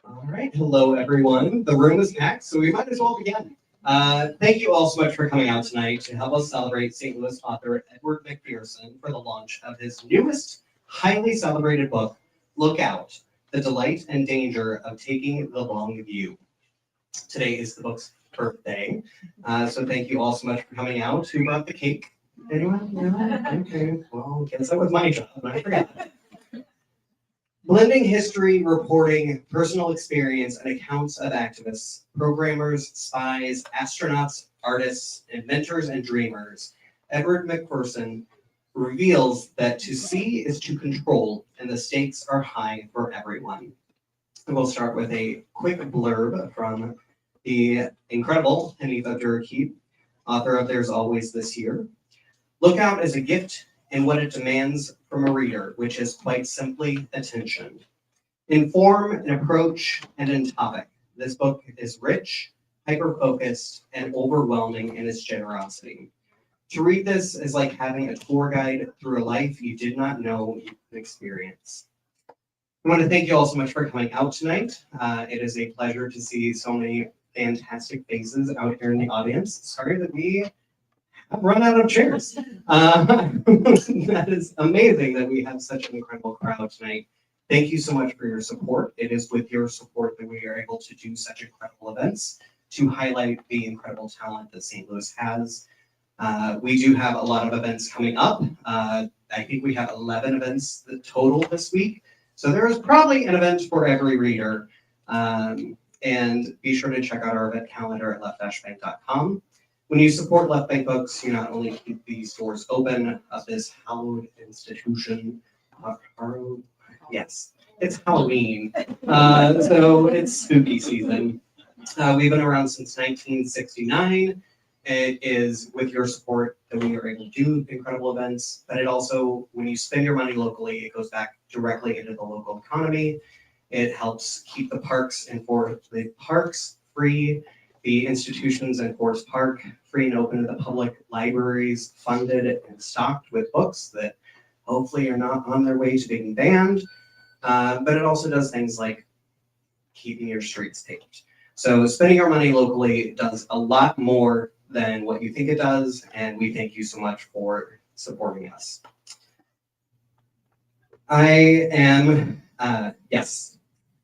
All right, hello everyone. The room is packed, so we might as well begin. Thank you all so much for coming out tonight to help us celebrate St. Louis author Edward McPherson for the launch of his newest, highly celebrated book, Look Out, The Delight and Danger of Taking the Long View. Today is the book's birthday, so thank you all so much for coming out. Who brought the cake? Anyone? No? Okay, well, I guess that was my job, and I forgot. Blending history, reporting, personal experience, and accounts of activists, programmers, spies, astronauts, artists, inventors, and dreamers, Edward McPherson reveals that to see is to control, and the stakes are high for everyone. And we'll start with a quick blurb from the incredible Hanif Abdurraqib, author of There's Always This Year. Look Out is a gift and what it demands from a reader, which is quite simply attention. In form, in approach, and in topic, this book is rich, hyper-focused, and overwhelming in its generosity. To read this is like having a tour guide through a life you did not know you could experience. I want to thank you all so much for coming out tonight. It is a pleasure to see so many fantastic faces out here in the audience. Sorry that we I've run out of chairs. That is amazing that we have such an incredible crowd tonight. Thank you so much for your support. It is with your support that we are able to do such incredible events to highlight the incredible talent that St. Louis has. We do have a lot of events coming up. I think we have 11 events total this week. So there is probably an event for every reader. And be sure to check out our event calendar at left-bank.com. When you support Left Bank Books, you not only keep these doors open of this hallowed institution. Yes, it's Halloween, so it's spooky season. We've been around since 1969. It is with your support that we are able to do incredible events, but it also, when you spend your money locally, it goes back directly into the local economy. It helps keep the parks free, the institutions in Forest Park free and open to the public, libraries funded and stocked with books that hopefully are not on their way to being banned. But it also does things like keeping your streets paved. So spending our money locally does a lot more than what you think it does, and we thank you so much for supporting us. Yes.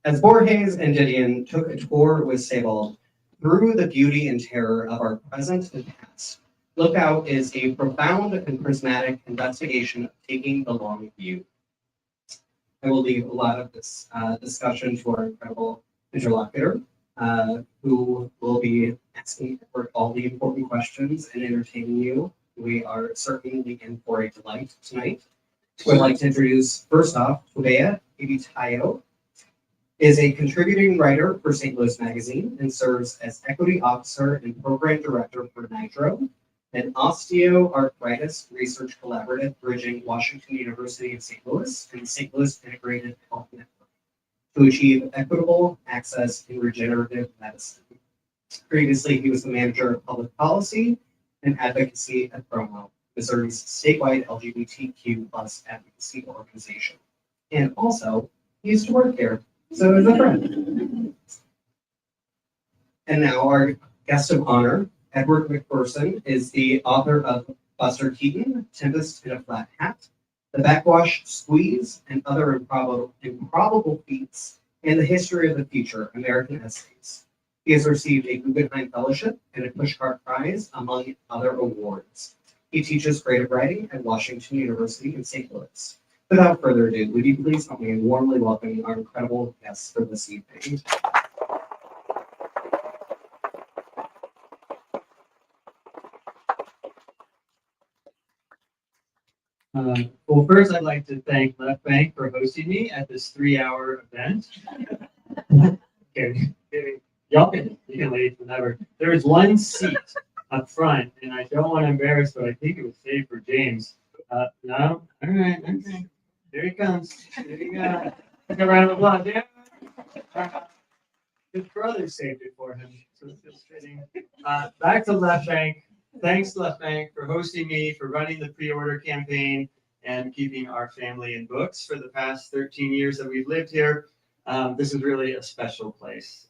As Borges and Didion took a tour with Sebald through the beauty and terror of our present and past, Look Out is a profound and prismatic investigation of taking the long view. I will leave a lot of this discussion to our incredible interlocutor, who will be asking for all the important questions and entertaining you. We are certainly in for a delight tonight. I would like to introduce, first off, Tubea Ibitayo is a contributing writer for St. Louis Magazine and serves as equity officer and program director for Nitro, an osteoarthritis research collaborative bridging Washington University in St. Louis and St. Louis Integrated Health Network to achieve equitable access in regenerative medicine. Previously, he was the manager of public policy and advocacy at Promo, Missouri's statewide LGBTQ+ advocacy organization. And also, he used to work there. So is a friend. And now our guest of honor, Edward McPherson, is the author of Buster Keaton, Tempest in a Flat Hat, The Backwash Squeeze, and Other Improbable Feats, and The History of the Future, American Essays. He has received a Guggenheim Fellowship and a Pushcart Prize, among other awards. He teaches creative writing at Washington University in St. Louis. Without further ado, would you please help me in warmly welcoming our incredible guests for this evening. Well, first I'd like to thank Left Bank for hosting me at this 3-hour event. Okay, you can leave whenever. There is one seat up front, and I don't want to embarrass, but I think it was saved for James. No? All right, okay. Here he comes. There you go. Take a round of applause. Yeah. His brother saved it for him, so it feels fitting. Back to Left Bank. Thanks, Left Bank, for hosting me, for running the pre-order campaign, and keeping our family in books for the past 13 years that we've lived here. This is really a special place.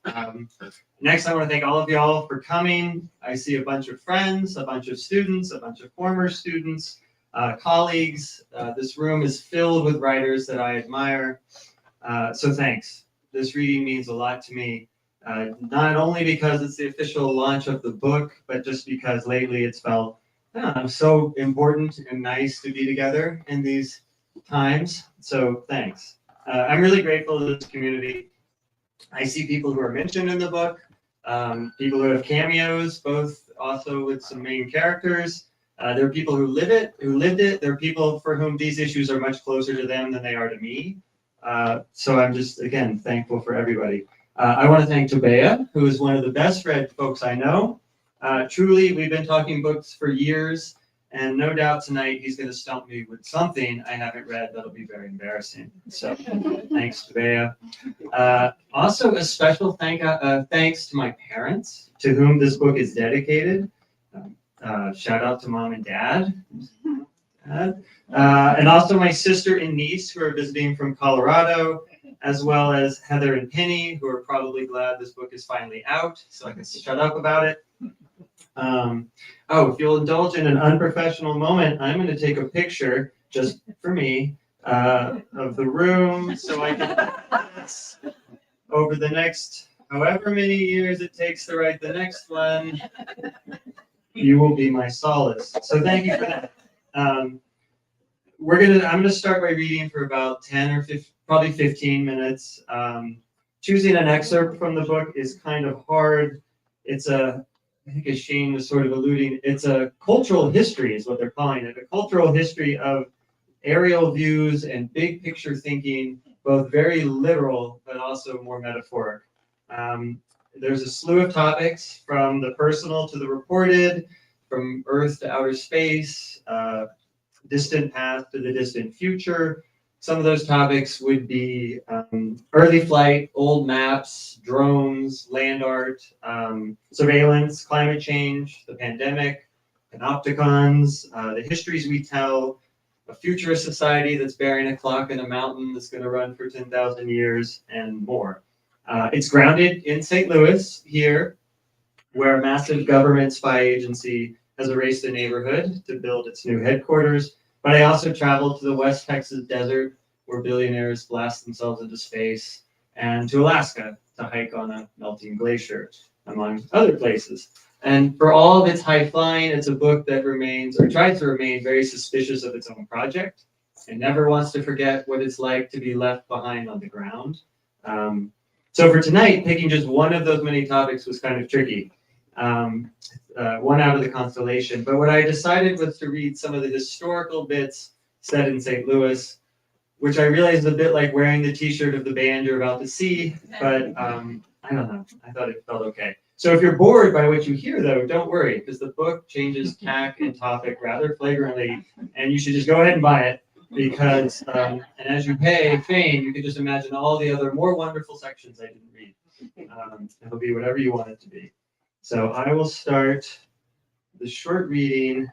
Next, I want to thank all of y'all for coming. I see a bunch of friends, a bunch of students, a bunch of former students, colleagues. This room is filled with writers that I admire. So thanks. This reading means a lot to me. Not only because it's the official launch of the book, but just because lately it's felt so important and nice to be together in these times. So thanks. I'm really grateful to this community. I see people who are mentioned in the book, people who have cameos, both also with some main characters. There are people who lived it. There are people for whom these issues are much closer to them than they are to me. So I'm just, again, thankful for everybody. I want to thank Tabea, who is one of the best read folks I know. Truly, we've been talking books for years, and no doubt tonight he's going to stump me with something I haven't read that'll be very embarrassing. So thanks, Tabea. Also, a special thanks to my parents, to whom this book is dedicated. Shout out to Mom and Dad. And also my sister and niece, who are visiting from Colorado, as well as Heather and Penny, who are probably glad this book is finally out, so I can shut up about it. If you'll indulge in an unprofessional moment, I'm going to take a picture, just for me, of the room, so I can, over the next however many years it takes to write the next one, you will be my solace. So thank you for that. I'm going to start by reading for about 10 or 15, probably 15 minutes. Choosing an excerpt from the book is kind of hard. I think as Shane was sort of alluding, it's a cultural history is what they're calling it. A cultural history of aerial views and big picture thinking, both very literal, but also more metaphoric. There's a slew of topics, from the personal to the reported, from Earth to outer space, distant past to the distant future. Some of those topics would be early flight, old maps, drones, land art, surveillance, climate change, the pandemic, panopticons, the histories we tell, a futurist society that's burying a clock in a mountain that's going to run for 10,000 years, and more. It's grounded in St. Louis here, where a massive government spy agency has erased a neighborhood to build its new headquarters. But I also traveled to the West Texas desert, where billionaires blast themselves into space, and to Alaska to hike on a melting glacier, among other places. And for all of its high flying, it's a book that remains, or tries to remain, very suspicious of its own project, and never wants to forget what it's like to be left behind on the ground. So for tonight, picking just one of those many topics was kind of tricky. One out of the constellation. But what I decided was to read some of the historical bits set in St. Louis, which I realize is a bit like wearing the t-shirt of the band you're about to see, but I don't know. I thought it felt okay. So if you're bored by what you hear, though, don't worry, because the book changes tack and topic rather flagrantly, and you should just go ahead and buy it, because, and as you pay Fane, you can just imagine all the other more wonderful sections I didn't read. It'll be whatever you want it to be. So I will start the short reading.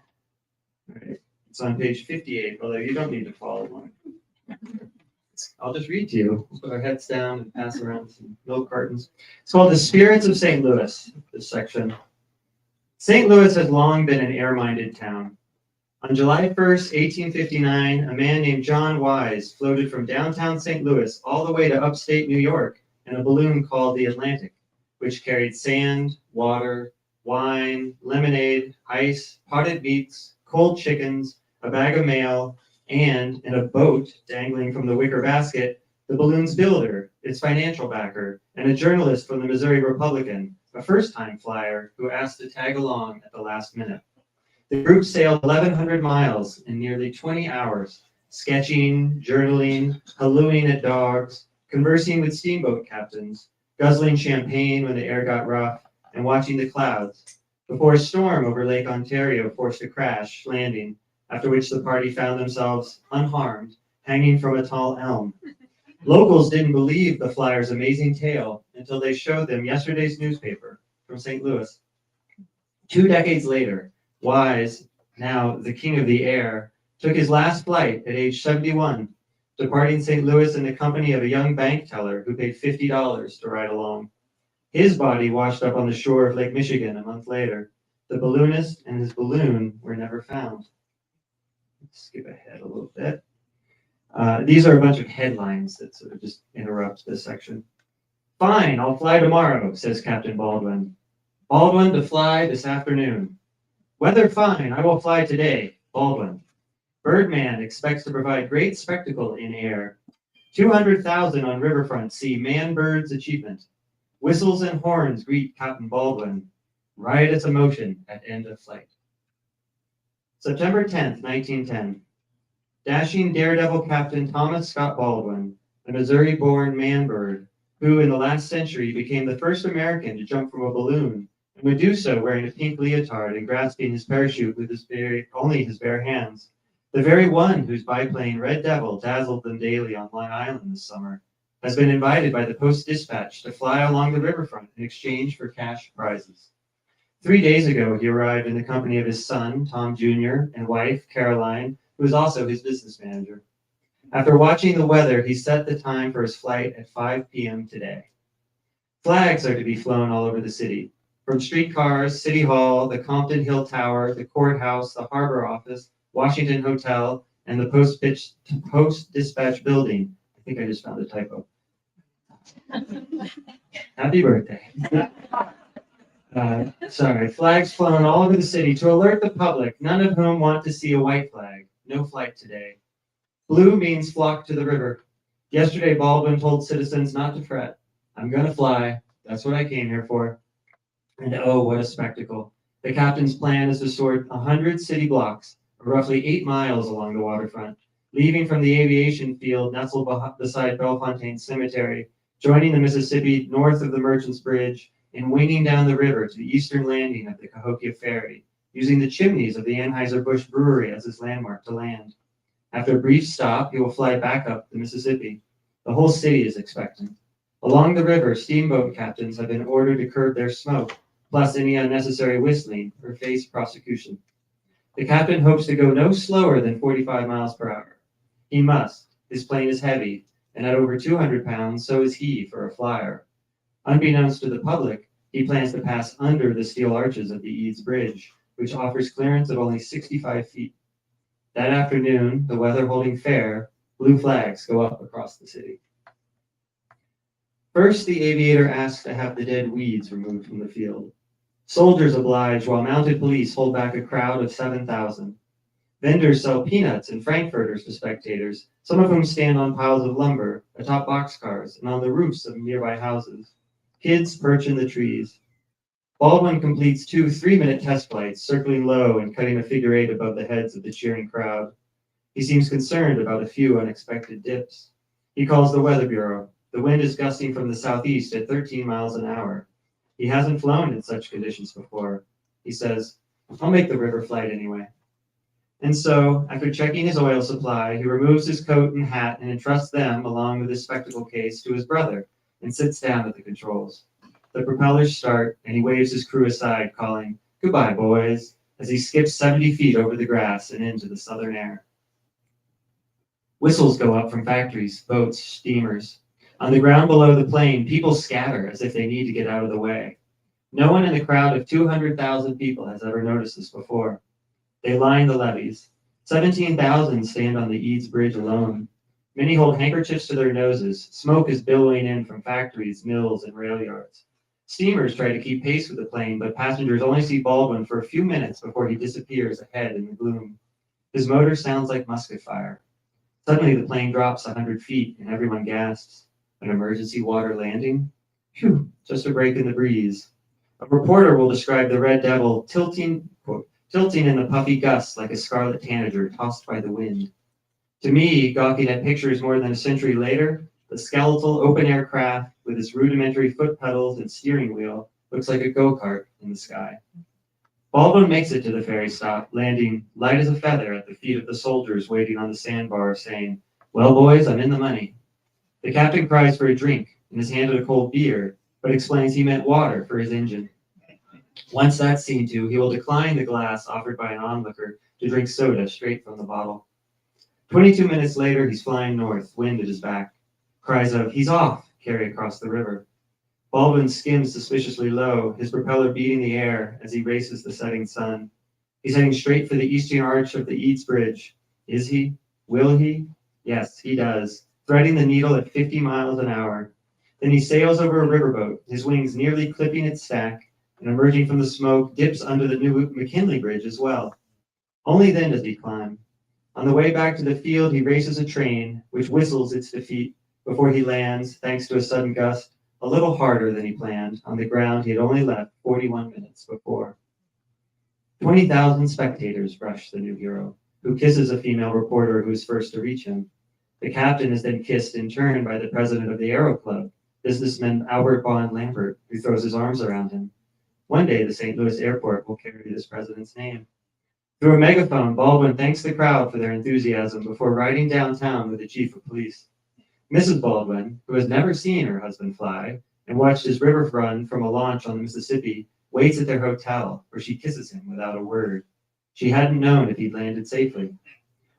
All right. It's on page 58, although you don't need to follow along. I'll just read to you. We'll put our heads down and pass around some milk cartons. It's called The Spirits of St. Louis, this section. St. Louis has long been an air-minded town. On July 1st, 1859, a man named John Wise floated from downtown St. Louis all the way to upstate New York in a balloon called the Atlantic, which carried sand, water, wine, lemonade, ice, potted meats, cold chickens, a bag of mail, and, in a boat dangling from the wicker basket, the balloon's builder, its financial backer, and a journalist from the Missouri Republican, a first-time flyer who asked to tag along at the last minute. The group sailed 1,100 miles in nearly 20 hours, sketching, journaling, hallooing at dogs, conversing with steamboat captains, guzzling champagne when the air got rough, and watching the clouds, before a storm over Lake Ontario forced a crash landing, after which the party found themselves unharmed, hanging from a tall elm. Locals didn't believe the flyer's amazing tale until they showed them yesterday's newspaper from St. Louis. 2 decades later, Wise, now the king of the air, took his last flight at age 71, departing St. Louis in the company of a young bank teller who paid $50 to ride along. His body washed up on the shore of Lake Michigan a month later. The balloonist and his balloon were never found. Let's skip ahead a little bit. These are a bunch of headlines that sort of just interrupt this section. Fine, I'll fly tomorrow, says Captain Baldwin. Baldwin to fly this afternoon. Weather fine, I will fly today, Baldwin. Birdman expects to provide great spectacle in air. 200,000 on riverfront see man-bird's achievement. Whistles and horns greet Captain Baldwin. Riotous emotion at end of flight. September 10th, 1910. Dashing daredevil Captain Thomas Scott Baldwin, a Missouri-born man-bird, who in the last century became the first American to jump from a balloon, and would do so wearing a pink leotard and grasping his parachute with only his bare hands. The very one whose biplane Red Devil dazzled them daily on Long Island this summer, has been invited by the Post-Dispatch to fly along the riverfront in exchange for cash prizes. 3 days ago, he arrived in the company of his son, Tom Jr., and wife, Caroline, who is also his business manager. After watching the weather, he set the time for his flight at 5 p.m. today. Flags are to be flown all over the city, from streetcars, City Hall, the Compton Hill Tower, the courthouse, the harbor office, Washington Hotel, and the Post-Dispatch building. I think I just found a typo. Happy birthday. Flags flown all over the city to alert the public, none of whom want to see a white flag. No flight today. Blue means flock to the river. Yesterday, Baldwin told citizens not to fret. I'm going to fly. That's what I came here for. And oh, what a spectacle. The captain's plan is to sort 100 city blocks, roughly 8 miles along the waterfront, leaving from the aviation field nestled beside Bellefontaine Cemetery, joining the Mississippi north of the Merchants Bridge, and winging down the river to the eastern landing of the Cahokia Ferry, using the chimneys of the Anheuser-Busch Brewery as his landmark to land. After a brief stop, he will fly back up the Mississippi. The whole city is expectant. Along the river, steamboat captains have been ordered to curb their smoke, plus any unnecessary whistling, or face prosecution. The captain hopes to go no slower than 45 miles per hour. He must. His plane is heavy, and at over 200 pounds, so is he for a flyer. Unbeknownst to the public, he plans to pass under the steel arches of the Eads Bridge, which offers clearance of only 65 feet. That afternoon, the weather holding fair, blue flags go up across the city. First, the aviator asks to have the dead weeds removed from the field. Soldiers oblige while mounted police hold back a crowd of 7,000. Vendors sell peanuts and frankfurters to spectators, some of whom stand on piles of lumber, atop boxcars, and on the roofs of nearby houses. Kids perch in the trees. Baldwin completes 2 3-minute test flights, circling low and cutting a figure 8 above the heads of the cheering crowd. He seems concerned about a few unexpected dips. He calls the Weather Bureau. The wind is gusting from the southeast at 13 miles an hour. He hasn't flown in such conditions before. He says, I'll make the river flight anyway. And so, after checking his oil supply, he removes his coat and hat and entrusts them, along with his spectacle case, to his brother, and sits down at the controls. The propellers start, and he waves his crew aside, calling, Goodbye, boys, as he skips 70 feet over the grass and into the southern air. Whistles go up from factories, boats, steamers. On the ground below the plane, people scatter as if they need to get out of the way. No one in the crowd of 200,000 people has ever noticed this before. They line the levees. 17,000 stand on the Eads Bridge alone. Many hold handkerchiefs to their noses. Smoke is billowing in from factories, mills, and rail yards. Steamers try to keep pace with the plane, but passengers only see Baldwin for a few minutes before he disappears ahead in the gloom. His motor sounds like musket fire. Suddenly, the plane drops 100 feet, and everyone gasps. An emergency water landing? Phew, just a break in the breeze. A reporter will describe the Red Devil tilting tilting in the puffy gusts like a scarlet tanager tossed by the wind. To me, gawking at pictures more than a century later, the skeletal open-air craft with its rudimentary foot pedals and steering wheel looks like a go-kart in the sky. Baldwin makes it to the ferry stop, landing light as a feather at the feet of the soldiers waiting on the sandbar, saying, "Well, boys, I'm in the money." The captain cries for a drink and is handed a cold beer, but explains he meant water for his engine. Once that's seen to, he will decline the glass offered by an onlooker to drink soda straight from the bottle. 22 minutes later, he's flying north, wind at his back. Cries of, "He's off!" carry across the river. Baldwin skims suspiciously low, his propeller beating the air as he races the setting sun. He's heading straight for the eastern arch of the Eads Bridge. Is he? Will he? Yes, he does, threading the needle at 50 miles an hour. Then he sails over a riverboat, his wings nearly clipping its stack, and emerging from the smoke, dips under the new McKinley Bridge as well. Only then does he climb. On the way back to the field, he races a train, which whistles its defeat before he lands, thanks to a sudden gust, a little harder than he planned, on the ground he had only left 41 minutes before. 20,000 spectators rush the new hero, who kisses a female reporter who is first to reach him. The captain is then kissed in turn by the president of the Aero Club, businessman Albert Bond Lambert, who throws his arms around him. One day, the St. Louis airport will carry this president's name. Through a megaphone, Baldwin thanks the crowd for their enthusiasm before riding downtown with the chief of police. Mrs. Baldwin, who has never seen her husband fly and watched his river run from a launch on the Mississippi, waits at their hotel, where she kisses him without a word. She hadn't known if he'd landed safely.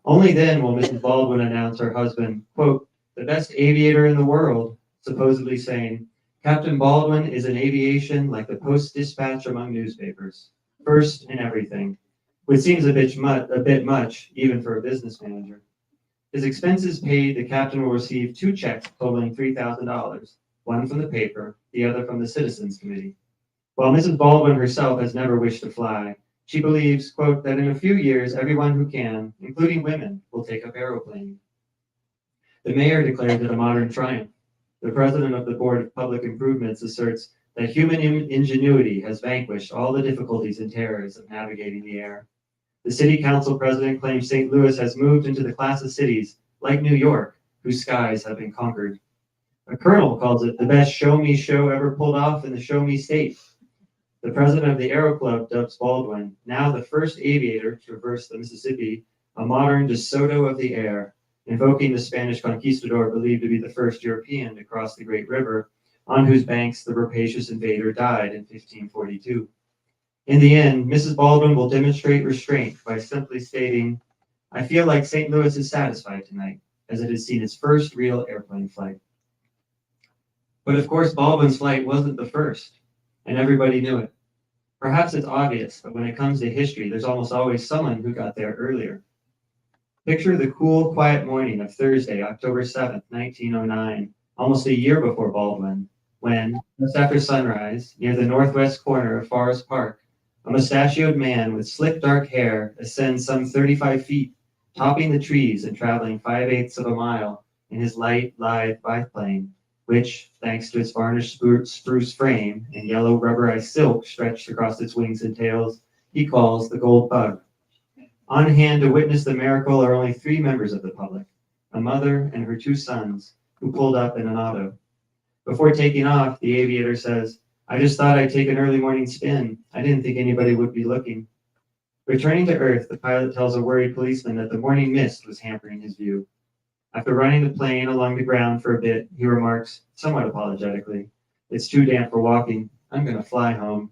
Only then will Mrs. Baldwin announce her husband, quote, "the best aviator in the world," supposedly saying, "Captain Baldwin is in aviation like the Post-Dispatch among newspapers, first in everything," which seems a bit much, even for a business manager. His expenses paid, the captain will receive 2 checks totaling $3,000, one from the paper, the other from the Citizens Committee. While Mrs. Baldwin herself has never wished to fly, she believes, quote, "that in a few years, everyone who can, including women, will take up aeroplaning." The mayor declares it a modern triumph. The president of the Board of Public Improvements asserts that human ingenuity has vanquished all the difficulties and terrors of navigating the air. The city council president claims St. Louis has moved into the class of cities, like New York, whose skies have been conquered. A colonel calls it the best show-me show ever pulled off in the show-me state. The president of the Aero Club dubs Baldwin, now the first aviator to traverse the Mississippi, a modern De Soto of the air, invoking the Spanish conquistador believed to be the first European to cross the Great River, on whose banks the rapacious invader died in 1542. In the end, Mrs. Baldwin will demonstrate restraint by simply stating, "I feel like St. Louis is satisfied tonight, as it has seen its first real airplane flight." But of course, Baldwin's flight wasn't the first, and everybody knew it. Perhaps it's obvious, but when it comes to history, there's almost always someone who got there earlier. Picture the cool, quiet morning of Thursday, October 7th, 1909, almost a year before Baldwin, when, just after sunrise, near the northwest corner of Forest Park, a mustachioed man with slick dark hair ascends some 35 feet, topping the trees and traveling 5/8 of a mile in his light, lithe biplane, which, thanks to its varnished spruce frame and yellow rubberized silk stretched across its wings and tails, he calls the Gold Bug. On hand to witness the miracle are only 3 members of the public, a mother and her 2 sons, who pulled up in an auto. Before taking off, the aviator says, "I just thought I'd take an early morning spin. I didn't think anybody would be looking." Returning to Earth, the pilot tells a worried policeman that the morning mist was hampering his view. After running the plane along the ground for a bit, he remarks, somewhat apologetically, "It's too damp for walking. I'm going to fly home."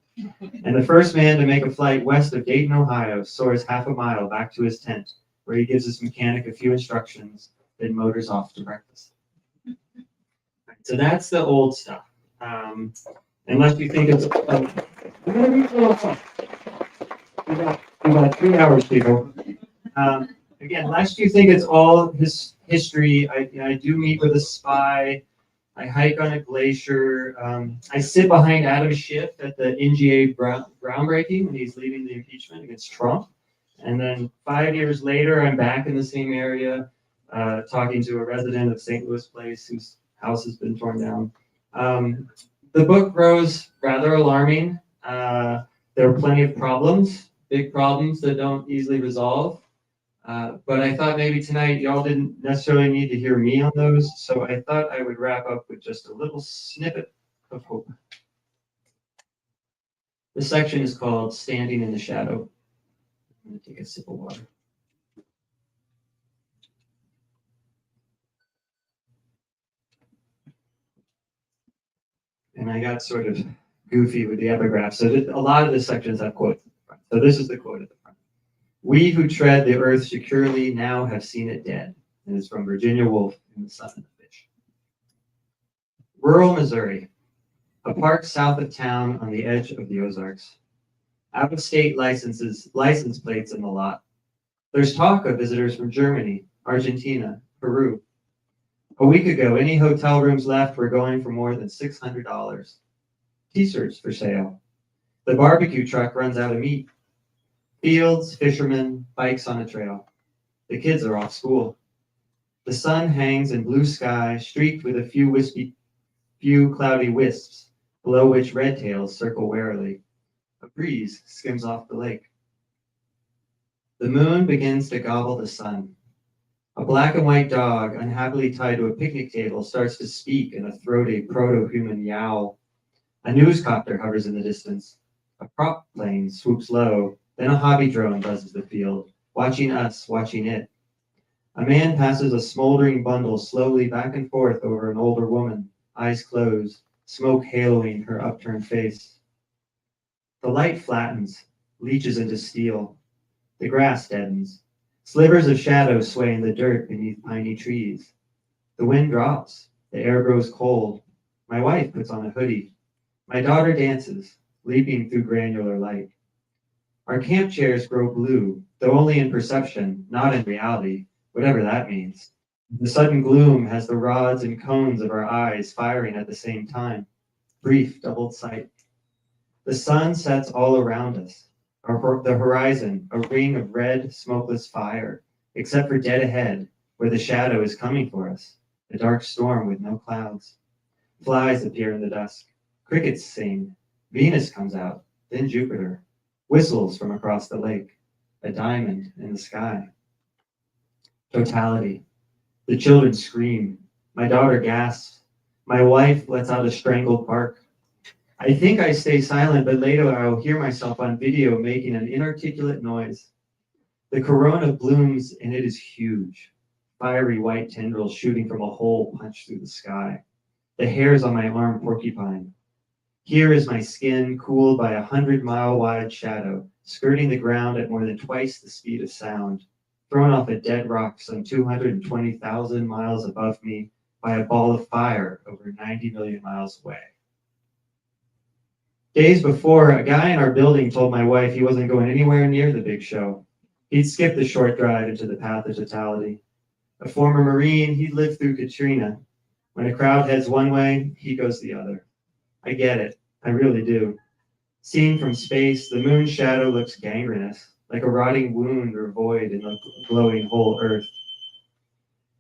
And the first man to make a flight west of Dayton, Ohio, soars half a mile back to his tent, where he gives his mechanic a few instructions, then motors off to breakfast. So that's the old stuff. Unless you think it's... we got 3 hours, people. Again, lest you think it's all history, I do meet with a spy. I hike on a glacier. I sit behind Adam Schiff at the NGA groundbreaking when he's leading the impeachment against Trump. And then 5 years later, I'm back in the same area talking to a resident of St. Louis Place whose house has been torn down. The book grows rather alarming. There are plenty of problems big problems that don't easily resolve. But I thought maybe tonight y'all didn't necessarily need to hear me on those, so I thought I would wrap up with just a little snippet of hope. This section is called Standing in the Shadow. I'm going to take a sip of water. And I got sort of goofy with the epigraph. So a lot of this section have quotes. So this is the quote at the front. "We who tread the earth securely now have seen it dead." And it's from Virginia Woolf in The Sun and the Fish. Rural Missouri, a park south of town on the edge of the Ozarks. Out-of-state license plates in the lot. There's talk of visitors from Germany, Argentina, Peru. A week ago, any hotel rooms left were going for more than $600. T-shirts for sale. The barbecue truck runs out of meat. Fields, fishermen, bikes on a trail. The kids are off school. The sun hangs in blue sky, streaked with a few cloudy wisps, below which red tails circle warily. A breeze skims off the lake. The moon begins to gobble the sun. A black and white dog, unhappily tied to a picnic table, starts to speak in a throaty proto-human yowl. A newscopter hovers in the distance. A prop plane swoops low, then a hobby drone buzzes the field, watching us, watching it. A man passes a smoldering bundle slowly back and forth over an older woman, eyes closed, smoke haloing her upturned face. The light flattens, leaches into steel. The grass deadens. Slivers of shadow sway in the dirt beneath piney trees. The wind drops. The air grows cold. My wife puts on a hoodie. My daughter dances, leaping through granular light. Our camp chairs grow blue, though only in perception, not in reality, whatever that means. The sudden gloom has the rods and cones of our eyes firing at the same time. Brief doubled sight. The sun sets all around us. The horizon, a ring of red, smokeless fire, except for dead ahead, where the shadow is coming for us, a dark storm with no clouds. Flies appear in the dusk. Crickets sing. Venus comes out, then Jupiter. Whistles from across the lake. A diamond in the sky. Totality. The children scream. My daughter gasps. My wife lets out a strangled bark. I think I stay silent, but later I will hear myself on video making an inarticulate noise. The corona blooms, and it is huge. Fiery white tendrils shooting from a hole punched through the sky. The hairs on my arm porcupine. Here is my skin cooled by 100-mile-wide shadow, skirting the ground at more than twice the speed of sound, thrown off a dead rock some 220,000 miles above me by a ball of fire over 90 million miles away. Days before, a guy in our building told my wife he wasn't going anywhere near the big show. He'd skipped the short drive into the path of totality. A former Marine, he'd lived through Katrina. When a crowd heads one way, he goes the other. I get it. I really do. Seen from space, the moon's shadow looks gangrenous, like a rotting wound or void in the glowing whole Earth.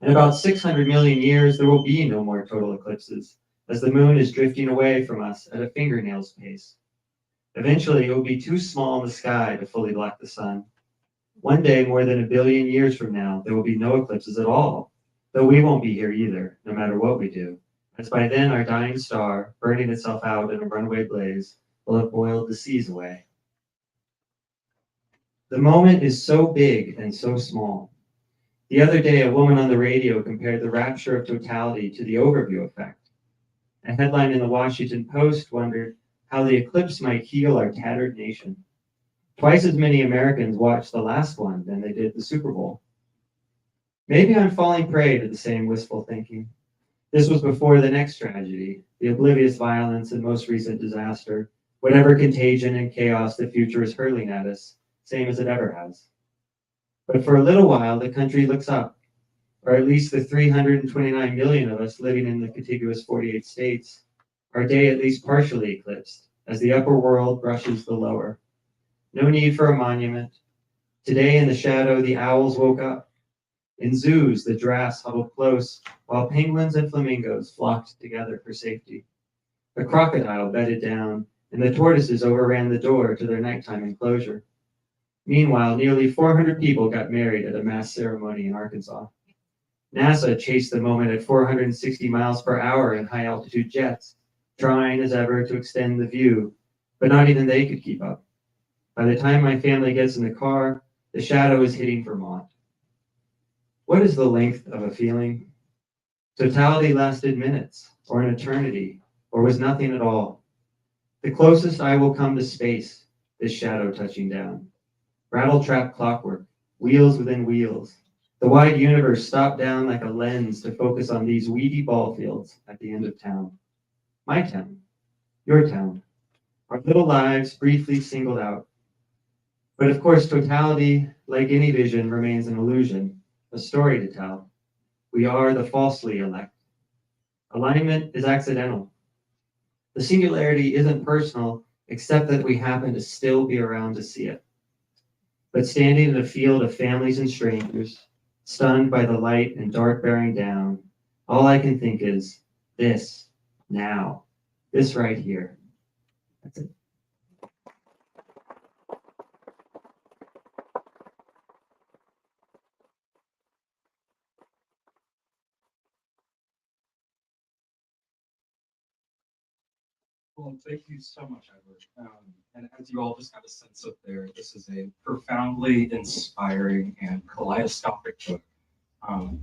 In about 600 million years, there will be no more total eclipses, as the moon is drifting away from us at a fingernail's pace. Eventually, it will be too small in the sky to fully block the sun. One day, more than 1 billion years from now, there will be no eclipses at all, though we won't be here either, no matter what we do, as by then our dying star, burning itself out in a runaway blaze, will have boiled the seas away. The moment is so big and so small. The other day, a woman on the radio compared the rapture of totality to the overview effect. A headline in the Washington Post wondered how the eclipse might heal our tattered nation. Twice as many Americans watched the last one than they did the Super Bowl. Maybe I'm falling prey to the same wistful thinking. This was before the next tragedy, the oblivious violence and most recent disaster, whatever contagion and chaos the future is hurling at us, same as it ever has. But for a little while, the country looks up, or at least the 329 million of us living in the contiguous 48 states, our day at least partially eclipsed, as the upper world brushes the lower. No need for a monument. Today in the shadow, the owls woke up. In zoos, the giraffes huddled close, while penguins and flamingos flocked together for safety. A crocodile bedded down, and the tortoises overran the door to their nighttime enclosure. Meanwhile, nearly 400 people got married at a mass ceremony in Arkansas. NASA chased the moment at 460 miles per hour in high altitude jets, trying as ever to extend the view, but not even they could keep up. By the time my family gets in the car, the shadow is hitting Vermont. What is the length of a feeling? Totality lasted minutes, or an eternity, or was nothing at all. The closest I will come to space, this shadow touching down. Rattle-trap clockwork, wheels within wheels. The wide universe stopped down like a lens to focus on these weedy ball fields at the end of town. My town, your town, our little lives briefly singled out. But of course, totality, like any vision, remains an illusion, a story to tell. We are the falsely elect. Alignment is accidental. The singularity isn't personal, except that we happen to still be around to see it. But standing in a field of families and strangers, stunned by the light and dark bearing down, all I can think is, this, now, this right here. That's it. Well, thank you so much, Edward. And as you all just got a sense of there, this is a profoundly inspiring and kaleidoscopic book.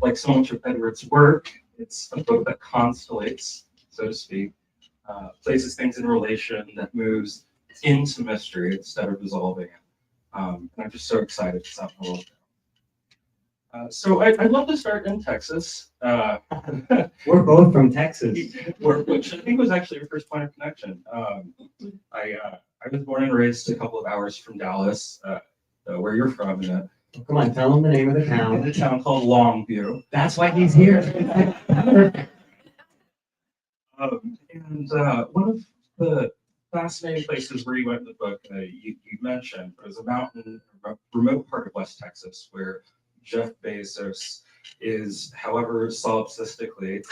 Like so much of Edward's work, it's a book that constellates, so to speak, places things in relation, that moves into mystery instead of dissolving it. And I'm just so excited to out in the world. So I'd love to start in Texas. We're both from Texas. Which I think was actually your first point of connection. I was born and raised a couple of hours from Dallas, where you're from, in Come on, tell them the name of the a town. town called Longview. That's why he's here. And one of the fascinating places where you went in the book, you mentioned, was a mountain, a remote part of West Texas, where Jeff Bezos is, however solipsistically,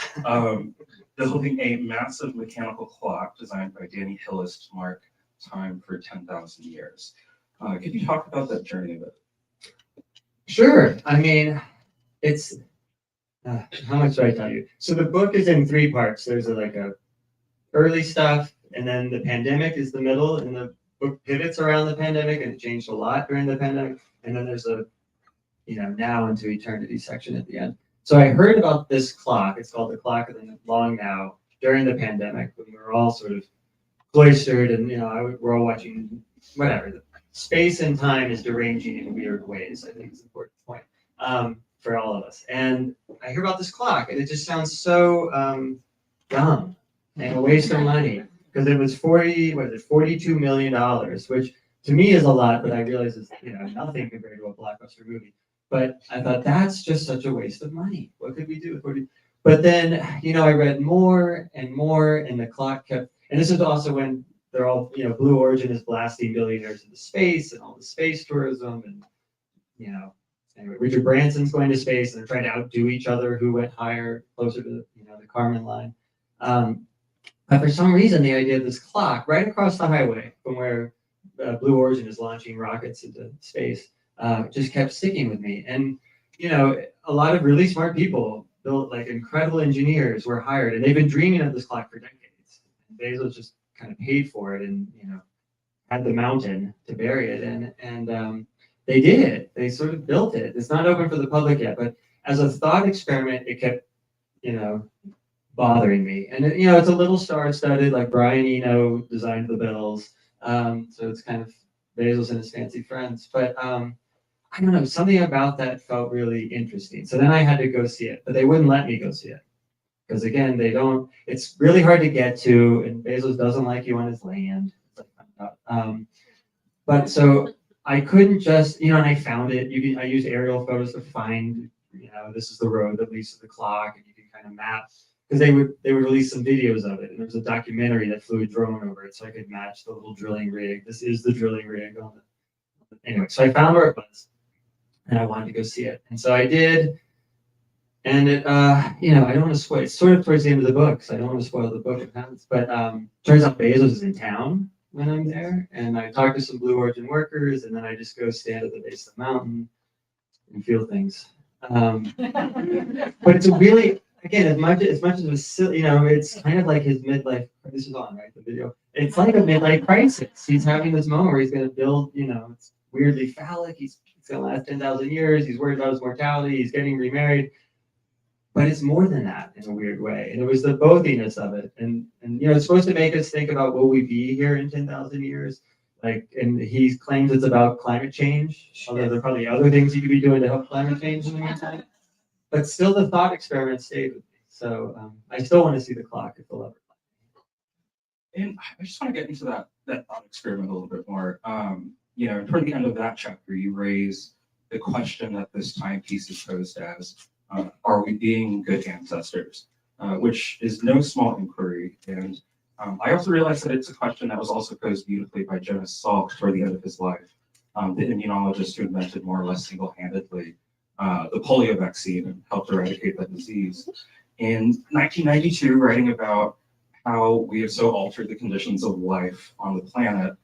building a massive mechanical clock designed by Danny Hillis to mark time for 10,000 years. Could you talk about that journey a bit? Sure. I mean, it's how much do I tell you? So the book is in three parts. There's like a early stuff, and then the pandemic is the middle, and the book pivots around the pandemic, and it changed a lot during the pandemic. And then there's a now into eternity section at the end. So I heard about this clock. It's called the Clock of the Long Now during the pandemic, when we were all sort of cloistered, and we're all watching whatever. Space and time is deranging in weird ways, I think is an important point for all of us. And I hear about this clock, and it just sounds so dumb and a waste of money, because it was $42 million, which to me is a lot, but I realize it's nothing compared to a blockbuster movie. But I thought, that's just such a waste of money. What could we do with 40? But then, I read more and more, and the clock kept, and this is also when they're all, Blue Origin is blasting billionaires into space, and all the space tourism, and, anyway, Richard Branson's going to space, and they're trying to outdo each other, who went higher, closer to, the Kármán line. But for some reason, the idea of this clock right across the highway from where Blue Origin is launching rockets into space just kept sticking with me. And, a lot of really smart people, built like incredible engineers, were hired, and they've been dreaming of this clock for decades. And Bezos just kind of paid for it, and, had the mountain to bury it in. And they did it. They sort of built it. It's not open for the public yet, but as a thought experiment, it kept, bothering me. And, it's a little star-studded, like Brian Eno designed the bells. So it's kind of Bezos and his fancy friends. But I don't know, something about that felt really interesting. So then I had to go see it, but they wouldn't let me go see it. Because again, it's really hard to get to, and Bezos doesn't like you on his land. But so I couldn't just, and I found it. I used aerial photos to find, this is the road that leads to the clock, and you can kind of map. Because they would release some videos of it, and there was a documentary that flew a drone over it, so I could match the little drilling rig. This is the drilling rig on it. Anyway, so I found where it was, and I wanted to go see it, and so I did. And it, I don't want to spoil. It's sort of towards the end of the book, so I don't want to spoil the book. But turns out Bezos is in town, when I'm there, and I talk to some Blue Origin workers, and then I just go stand at the base of the mountain and feel things. But it's a really, again, as much as it was silly, it's kind of like his midlife. This is on, right? The video. It's like a midlife crisis. He's having this moment where he's going to build. It's weirdly phallic. It's going to last 10,000 years. He's worried about his mortality. He's getting remarried. But it's more than that in a weird way. And it was the bothiness of it. And it's supposed to make us think about, will we be here in 10,000 years? And he claims it's about climate change, although there are probably other things you could be doing to help climate change in the meantime. But still, the thought experiment stayed with me. So I still want to see the clock if they'll ever. And I just want to get into that thought experiment a little bit more. Toward the end of that chapter, you raise the question that this timepiece is posed as, are we being good ancestors? Which is no small inquiry. And I also realized that it's a question that was also posed beautifully by Jonas Salk toward the end of his life, the immunologist who invented more or less single-handedly the polio vaccine and helped eradicate that disease. In 1992, writing about how we have so altered the conditions of life on the planet,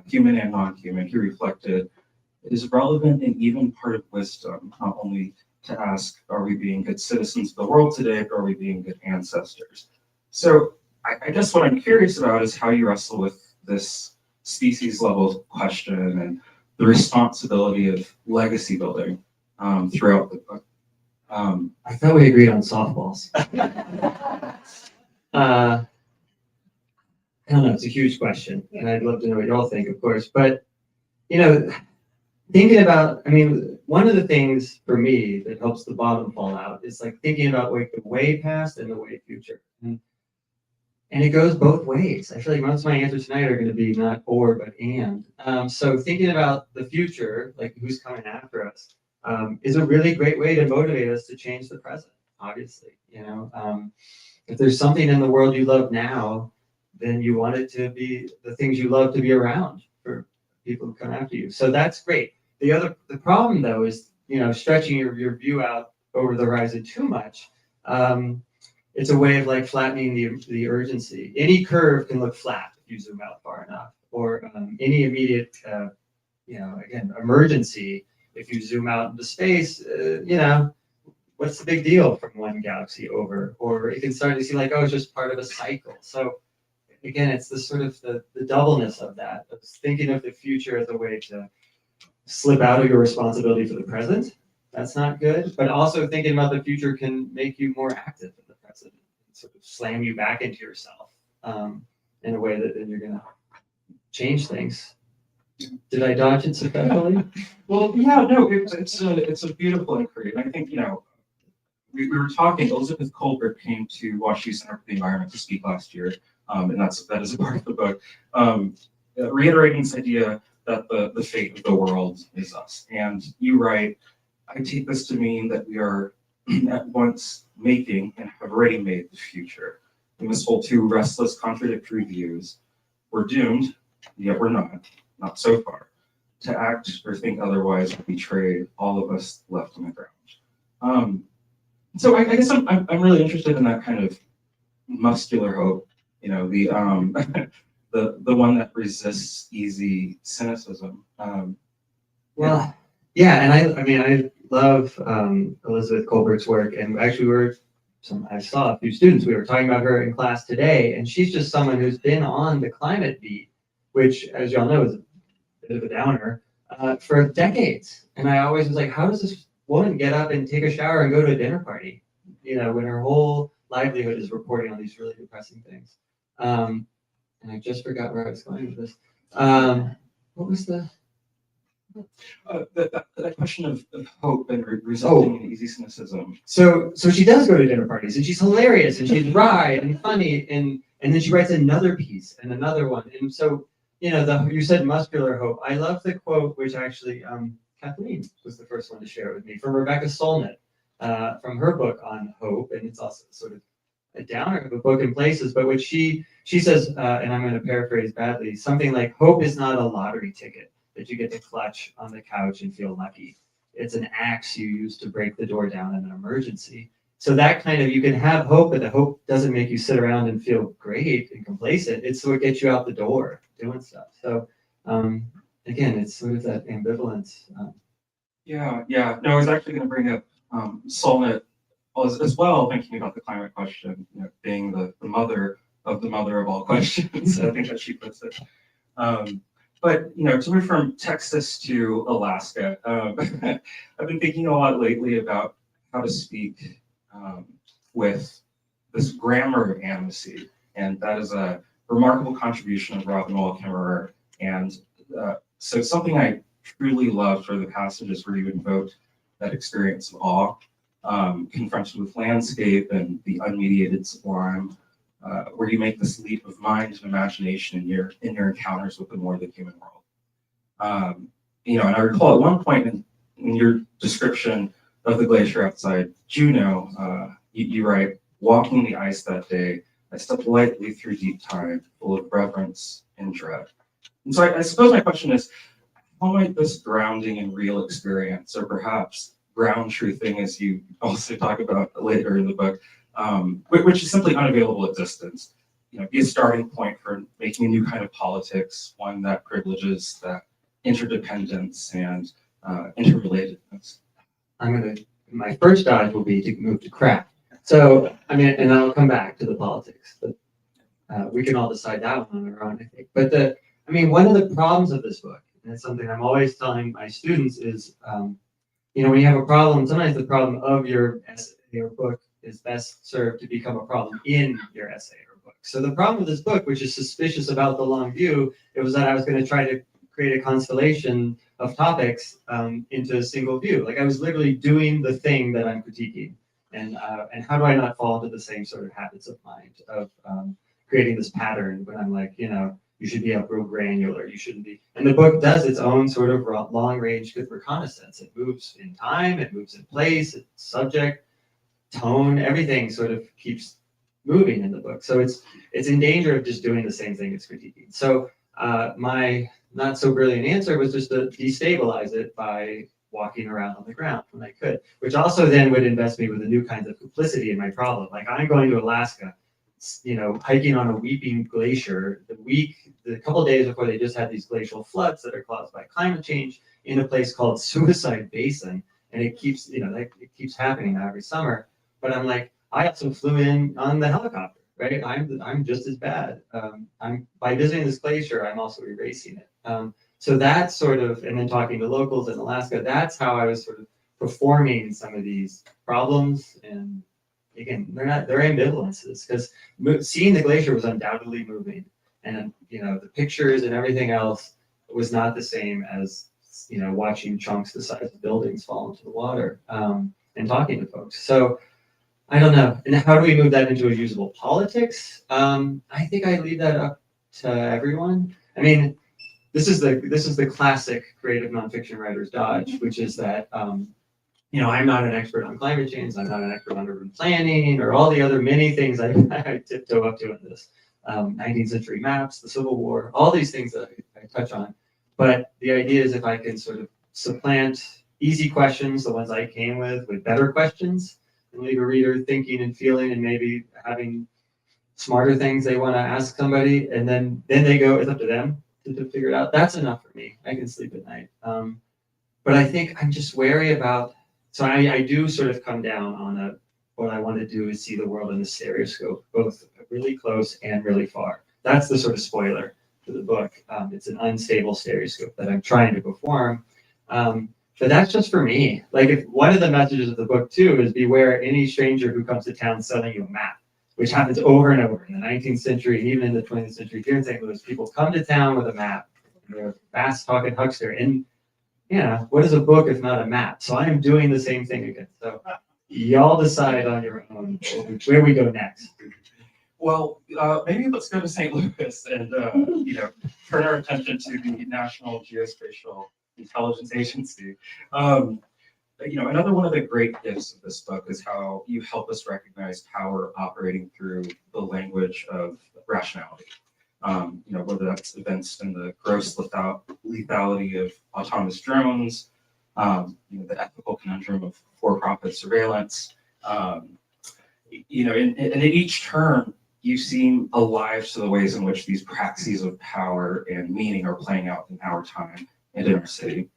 human and non-human, he reflected, it is relevant and even part of wisdom, not only to ask, are we being good citizens of the world today, but are we being good ancestors? So I guess what I'm curious about is how you wrestle with this species level question and the responsibility of legacy building throughout the book. I thought we agreed on softballs. I don't know, it's a huge question, and I'd love to know what y'all think, of course. But, thinking about, one of the things for me that helps the bottom fall out is like thinking about like the way past and the way future. And it goes both ways. I feel like most of my answers tonight are going to be not or, but and. So thinking about the future, like who's coming after us, is a really great way to motivate us to change the present, obviously. If there's something in the world you love now, then you want it to be the things you love to be around for people who come after you. So that's great. The problem though is, stretching your view out over the horizon too much. It's a way of like flattening the urgency. Any curve can look flat if you zoom out far enough, or any immediate, again, emergency. If you zoom out into space, what's the big deal from one galaxy over? Or it can start to see like, oh, it's just part of a cycle. So again, it's the sort of the doubleness of that, of thinking of the future as a way to slip out of your responsibility for the present. That's not good. But also thinking about the future can make you more active in the present, sort of slam you back into yourself in a way that then you're going to change things. Did I dodge it successfully? Well, yeah, no, it's a beautiful inquiry. And I think, we were talking, Elizabeth Colbert came to Washington Center for the Environment to speak last year, and that is a part of the book, reiterating this idea that the fate of the world is us. And you write, I take this to mean that we are at once making and have already made the future. We must hold two restless, contradictory views. We're doomed, yet we're not so far. To act or think otherwise would betray all of us left on the ground. So I guess I'm really interested in that kind of muscular hope, the the one that resists easy cynicism. Well, yeah, and I love Elizabeth Colbert's work, and actually I saw a few students, we were talking about her in class today, and she's just someone who's been on the climate beat, which, as y'all know, is a bit of a downer, for decades. And I always was like, how does this woman get up and take a shower and go to a dinner party, when her whole livelihood is reporting on these really depressing things? And I just forgot where I was going with this. What was that question of hope and resisting easy cynicism. So she does go to dinner parties, and she's hilarious, and she's wry and funny, and then she writes another piece and another one. And so, you said muscular hope. I love the quote, which actually Kathleen was the first one to share it with me, from Rebecca Solnit, from her book on hope, and it's also sort of a downer of a book in places, but what she says, and I'm going to paraphrase badly, something like, hope is not a lottery ticket that you get to clutch on the couch and feel lucky. It's an axe you use to break the door down in an emergency. So that kind of, you can have hope, but the hope doesn't make you sit around and feel great and complacent. It's what gets you out the door doing stuff. So again, it's sort of that ambivalence. Yeah. No, I was actually going to bring up Solnit as well, thinking about the climate question, being the mother of all questions. I think that she puts it. But to move from Texas to Alaska, I've been thinking a lot lately about how to speak with this grammar of animacy, and that is a remarkable contribution of Robin Wall Kimmerer. And so something I truly loved are the passages where you invoke that experience of awe, confronted with landscape and the unmediated sublime, where you make this leap of mind and imagination in your encounters with the more than human world. And I recall at one point in your description of the glacier outside Juneau, you write, "Walking the ice that day, I stepped lightly through deep time, full of reverence and dread." And so I suppose my question is, how might this grounding and real experience, or perhaps ground truthing, as you also talk about later in the book, which is simply unavailable at distance, be a starting point for making a new kind of politics, one that privileges that interdependence and interrelatedness? My first dodge will be to move to craft. So, and I'll come back to the politics, but we can all decide that one on our own, I think. But one of the problems of this book, and it's something I'm always telling my students, is, when you have a problem, sometimes the problem of your essay or book is best served to become a problem in your essay or book. So the problem with this book, which is suspicious about the long view, it was that I was going to try to create a constellation of topics into a single view. Like I was literally doing the thing that I'm critiquing. And how do I not fall into the same sort of habits of mind of creating this pattern when I'm like, you should be up real granular, you shouldn't be. And the book does its own sort of long-range reconnaissance. It moves in time, it moves in place, its subject, tone, everything sort of keeps moving in the book. So it's in danger of just doing the same thing it's critiquing. So my not so brilliant answer was just to destabilize it by walking around on the ground when I could, which also then would invest me with a new kind of complicity in my problem. Like I'm going to Alaska, hiking on a weeping glacier the couple of days before they just had these glacial floods that are caused by climate change in a place called Suicide Basin. And it keeps, it keeps happening now every summer. But I'm like, I also flew in on the helicopter, right? I'm just as bad. By visiting this glacier, I'm also erasing it. So that's sort of, and then talking to locals in Alaska, that's how I was sort of performing some of these problems. And again, they're ambivalences, because seeing the glacier was undoubtedly moving. And, the pictures and everything else was not the same as, watching chunks the size of buildings fall into the water and talking to folks. So I don't know. And how do we move that into a usable politics? I think I leave that up to everyone. This is the classic creative nonfiction writer's dodge, which is that I'm not an expert on climate change, I'm not an expert on urban planning, or all the other many things I tiptoe up to in this. 19th century maps, the Civil War, all these things that I touch on. But the idea is if I can sort of supplant easy questions, the ones I came with better questions, and leave a reader thinking and feeling and maybe having smarter things they want to ask somebody, and then they go, it's up to them to figure it out. That's enough for me. I can sleep at night. But I think I'm just wary about, so I do sort of come down on what I want to do is see the world in the stereoscope, both really close and really far. That's the sort of spoiler to the book. It's an unstable stereoscope that I'm trying to perform. But that's just for me. Like, if one of the messages of the book too is beware any stranger who comes to town selling you a map, which happens over and over in the 19th century and even in the 20th century here in St. Louis. People come to town with a map. They're a fast talking huckster. And what is a book if not a map? So I am doing the same thing again. So y'all decide on your own where we go next. Well, maybe let's go to St. Louis and turn our attention to the National Geospatial Intelligence Agency. Another one of the great gifts of this book is how you help us recognize power operating through the language of rationality. Whether that's events in the gross lethality of autonomous drones, the ethical conundrum of for-profit surveillance. And at each turn, you seem alive to the ways in which these praxis of power and meaning are playing out in our time and in our city.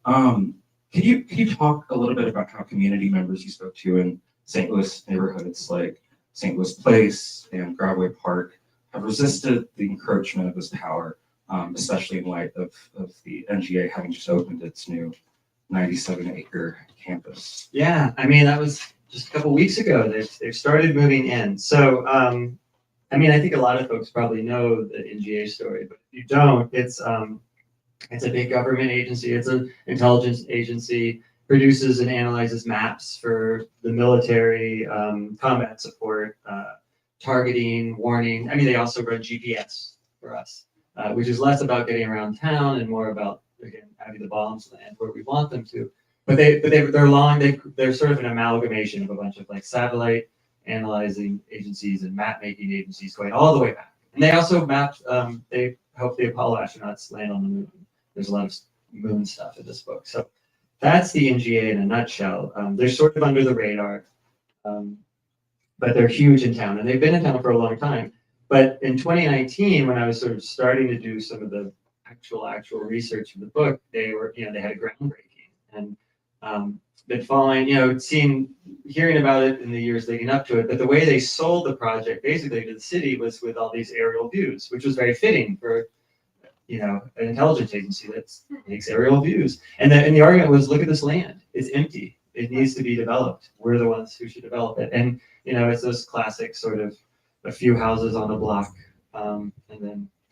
Can you talk a little bit about how community members you spoke to in St. Louis neighborhoods like St. Louis Place and Broadway Park have resisted the encroachment of this power, especially in light of the NGA having just opened its new 97-acre campus? Yeah, I mean, that was just a couple weeks ago. They've started moving in. So, I mean, I think a lot of folks probably know the NGA story, but if you don't, it's a big government agency. It's an intelligence agency, produces and analyzes maps for the military, combat support, targeting, warning. I mean, they also run GPS for us, which is less about getting around town and more about, again, having the bombs land where we want them to. But they're sort of an amalgamation of a bunch of like satellite analyzing agencies and map making agencies going all the way back. And they also mapped, they helped the Apollo astronauts land on the moon. There's a lot of moon stuff in this book. So that's the NGA in a nutshell. They're sort of under the radar, but they're huge in town, and they've been in town for a long time. But in 2019, when I was sort of starting to do some of the actual research in the book, they had a groundbreaking, and been following, hearing about it in the years leading up to it. But the way they sold the project basically to the city was with all these aerial views, which was very fitting for an intelligence agency that makes aerial views. And the argument was, look at this land. It's empty. It needs to be developed. We're the ones who should develop it. And, it's those classic sort of a few houses on a block.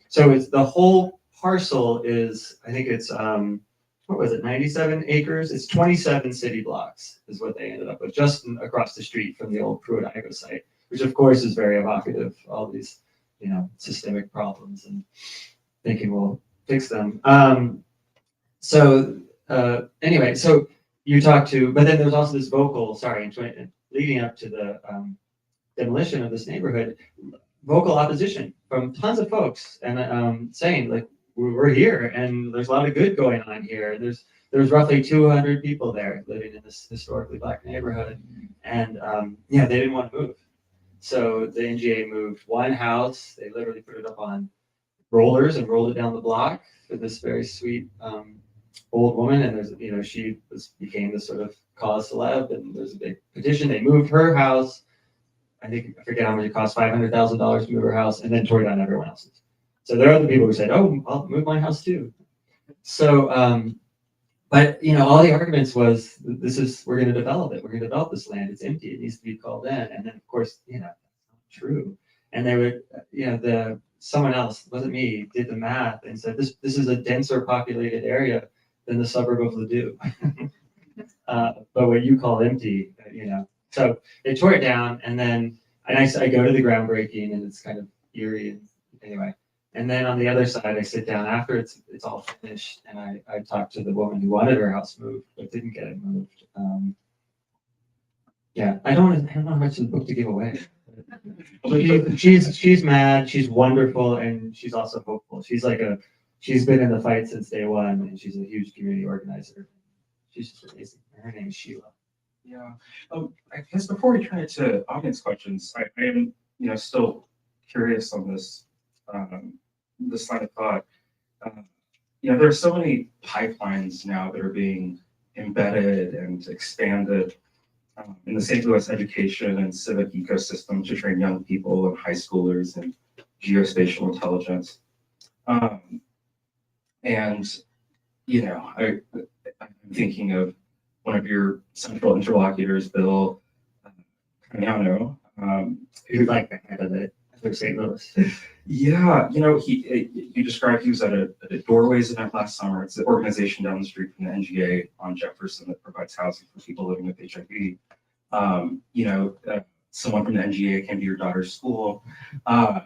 So it's the whole parcel is, I think it's, 97 acres? It's 27 city blocks is what they ended up with, just across the street from the old Pruitt-Igoe site, which of course is very evocative, all these, systemic problems and thinking we'll fix them. Anyway, so you talk to, but then there's also this leading up to the demolition of this neighborhood, vocal opposition from tons of folks, and saying like, we're here and there's a lot of good going on here. There's roughly 200 people there living in this historically Black neighborhood, and they didn't want to move. So the NGA moved one house. They literally put it up on rollers and rolled it down the block for this very sweet old woman, and she became this sort of cause celeb, and there's a big petition. They moved her house. I forget how much it cost, $500,000 to move her house, and then tore down everyone else's. So there are other people who said, "Oh, I'll move my house too." So, but all the arguments was, we're going to develop it. We're going to develop this land. It's empty. It needs to be called in. And then of course, that's not true. And they would, someone else, wasn't me, did the math and said, this is a denser populated area than the suburb of Ladue. But what you call empty, So they tore it down, and then I go to the groundbreaking, and it's kind of eerie. And anyway, and then on the other side, I sit down after it's all finished, and I talk to the woman who wanted her house moved but didn't get it moved. I don't have much of the book to give away. She's mad. She's wonderful, and she's also hopeful. She's been in the fight since day one, and she's a huge community organizer. She's just amazing. Her name is Sheila. Yeah. I guess before we turn to audience questions, I am, still curious on this line of thought. There are so many pipelines now that are being embedded and expanded in the St. Louis education and civic ecosystem to train young people and high schoolers in geospatial intelligence. I'm thinking of one of your central interlocutors, Bill Cagnano, Who's like the head of it for St. Louis. Yeah, you described he was at a Doorways event last summer. It's the organization down the street from the NGA on Jefferson that provides housing for people living with HIV. Someone from the NGA came to your daughter's school for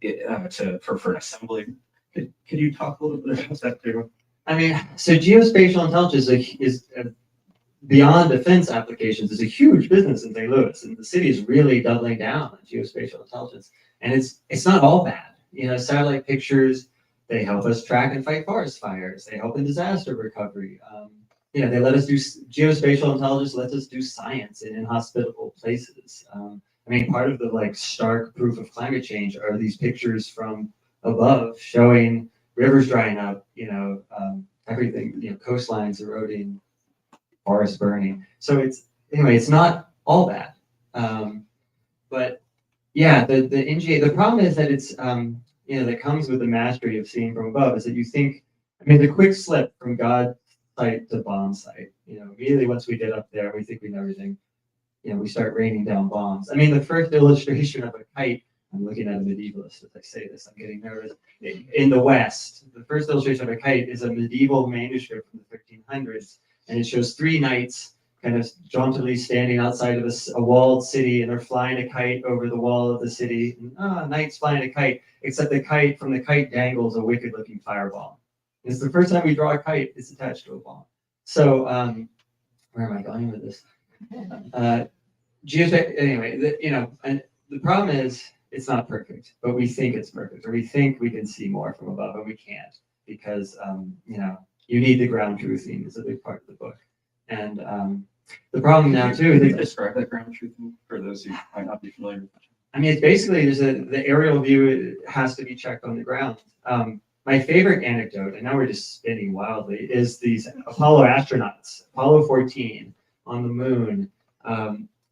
an assembly. Could you talk a little bit about that too? I mean, so geospatial intelligence is beyond defense applications is a huge business in St. Louis, and the city is really doubling down on geospatial intelligence. And it's not all bad. Satellite pictures, they help us track and fight forest fires. They help in disaster recovery. They let us do geospatial intelligence, lets us do science in inhospitable places. I mean, part of the like stark proof of climate change are these pictures from above showing rivers drying up, everything, coastlines eroding, forests burning. So it's not all bad. But yeah, the NGA, the problem is that it's, that comes with the mastery of seeing from above is that you think, I mean, the quick slip from God site to bomb site, immediately once we get up there, we think we know everything, we start raining down bombs. I mean, the first illustration of a kite, I'm looking at a medievalist as I say this, I'm getting nervous. In the West, the first illustration of a kite is a medieval manuscript from the 1300s, and it shows three knights kind of jauntily standing outside of a walled city, and they're flying a kite over the wall of the city. And, knights flying a kite, except from the kite dangles a wicked-looking fireball. It's the first time we draw a kite, it's attached to a bomb. So, where am I going with this? Anyway, and the problem is it's not perfect, but we think it's perfect, or we think we can see more from above, and we can't because you need the ground truthing is a big part of the book, and the problem now too is describe that ground truthing for those who might not be familiar with it. I mean, it's basically the aerial view has to be checked on the ground. My favorite anecdote, and now we're just spinning wildly, is these Apollo astronauts, Apollo 14 on the moon.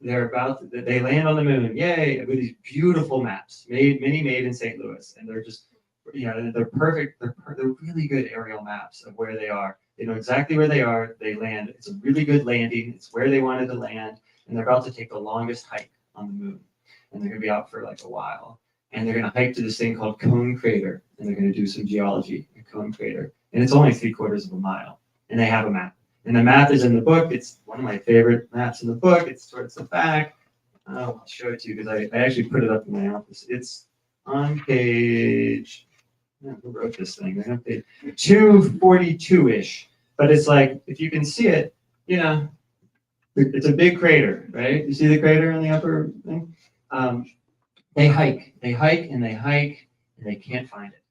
They land on the moon, yay, with these beautiful maps, many made in St. Louis, and they're just, they're perfect. They're really good aerial maps of where they are. They know exactly where they are. They land. It's a really good landing. It's where they wanted to land, and they're about to take the longest hike on the moon, and they're going to be out for like a while. And they're going to hike to this thing called Cone Crater, and they're going to do some geology in Cone Crater, and it's only 3/4 of a mile, and they have a map. And the map is in the book. It's one of my favorite maps in the book. It's towards the back. I'll show it to you because I actually put it up in my office. It's on page, who wrote this thing? On page 242-ish. But it's like, if you can see it, it's a big crater, right? You see the crater on the upper thing? They hike, and they can't find it.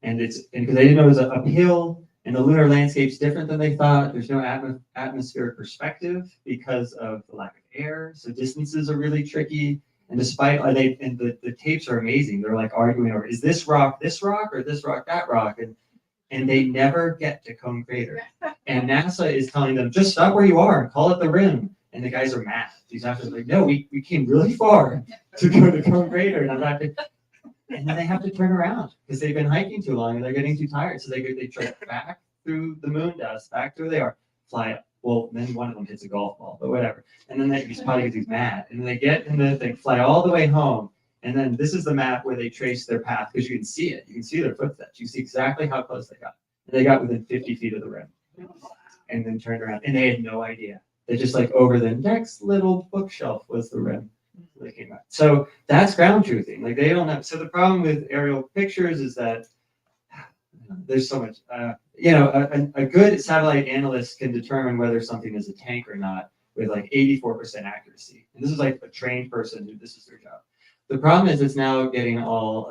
And because they didn't know it was uphill, and the lunar landscape's different than they thought. There's no atmospheric perspective because of the lack of air. So distances are really tricky. And the tapes are amazing. They're like arguing over, is this rock, or this rock, that rock? And they never get to Cone Crater. And NASA is telling them, just stop where you are and call it the rim. And the guys are mad. These astronauts are like, no, we came really far to go to Cone Crater. And then they have to turn around because they've been hiking too long and they're getting too tired. So they trek back through the moon dust, back to where they are, fly up. Well, then one of them hits a golf ball, but whatever. And then he's probably because he's mad. And then they get in the thing, fly all the way home. And then this is the map where they trace their path because you can see it. You can see their footsteps. You see exactly how close they got. And they got within 50 feet of the rim. And then turned around. And they had no idea. They just like over the next little bookshelf was the rim. They came out. So that's ground truthing. Like they don't have. So the problem with aerial pictures is that there's so much. A good satellite analyst can determine whether something is a tank or not with like 84% accuracy. And this is like a trained person who this is their job. The problem is it's now getting all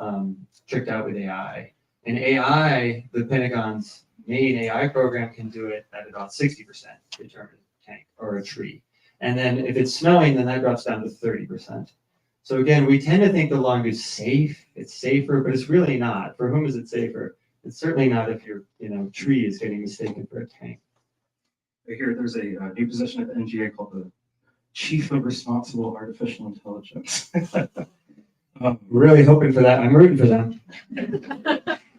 tricked out with AI. And AI, the Pentagon's main AI program can do it at about 60% to determine a tank or a tree. And then if it's snowing, then that drops down to 30%. So again, we tend to think the lung is safe. It's safer, but it's really not. For whom is it safer? It's certainly not if your tree is getting mistaken for a tank. I hear there's a new position at the NGA called the Chief of Responsible Artificial Intelligence. We're really hoping for that. I'm rooting for them.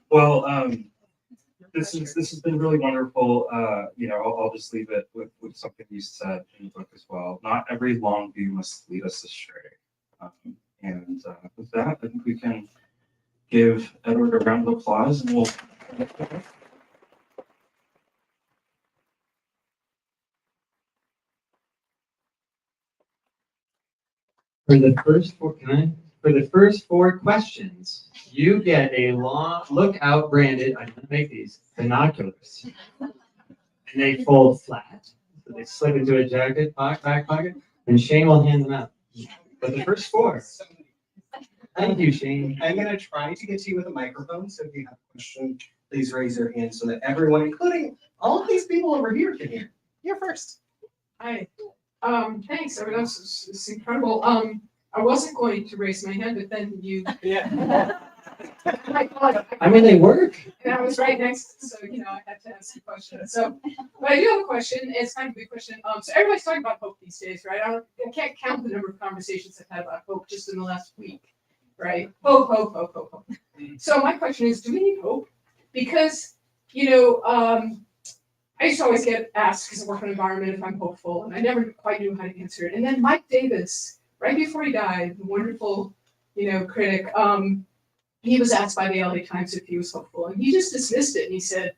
Well, this has been really wonderful. I'll just leave it with something you said in the book as well. Not every long view must lead us astray. And with that, I think we can give Edward a round of applause, and we'll. For the first four questions, you get a long Lookout branded. I'm gonna make these binoculars, and they fold flat, so they slip into a back pocket, and Shane will hand them out. But the first four. Thank you, Shane. I'm going to try to get to you with a microphone, so if you have a question, please raise your hand so that everyone, including all of these people over here, can hear. You're first. Hi. Thanks. I mean, that's it's incredible. I wasn't going to raise my hand, but then you. Yeah. I mean, they work. And I was right next, so I had to ask a question. So, but I do have a question. It's kind of a big question. So everybody's talking about hope these days, right? I can't count the number of conversations I've had about hope just in the last week, right? Hope, hope, hope, hope, hope. So my question is, do we need hope? Because I used to always get asked because I work in an environment if I'm hopeful, and I never quite knew how to answer it. And then Mike Davis, right before he died, the wonderful, critic, he was asked by the LA Times if he was hopeful, and he just dismissed it. And he said,